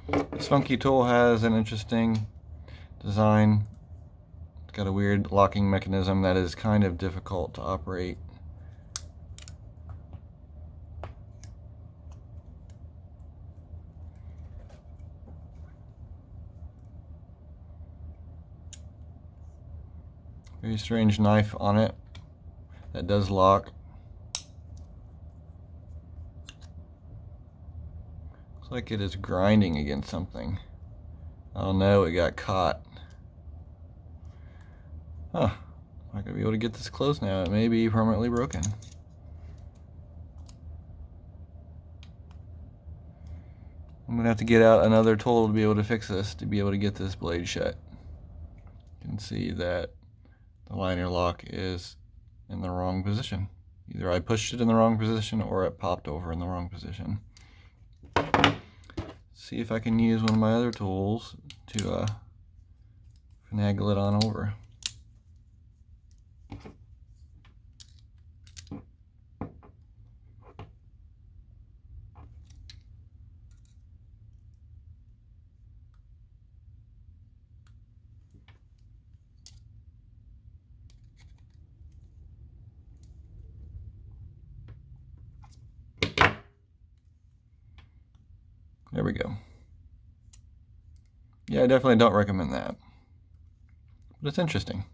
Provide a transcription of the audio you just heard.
This funky tool has an interesting design. It's got a weird locking mechanism that is kind of difficult to operate. Very strange knife on it that does lock. Looks like it is grinding against something. Oh no, it got caught. Huh. I'm not going to be able to get this closed now. It may be permanently broken. I'm going to have to get out another tool to be able to fix this, to be able to get this blade shut. You can see that the liner lock is in the wrong position. Either I pushed it in the wrong position or it popped over in the wrong position. See if I can use one of my other tools to finagle it on over. There we go. Yeah, I definitely don't recommend that. But it's interesting.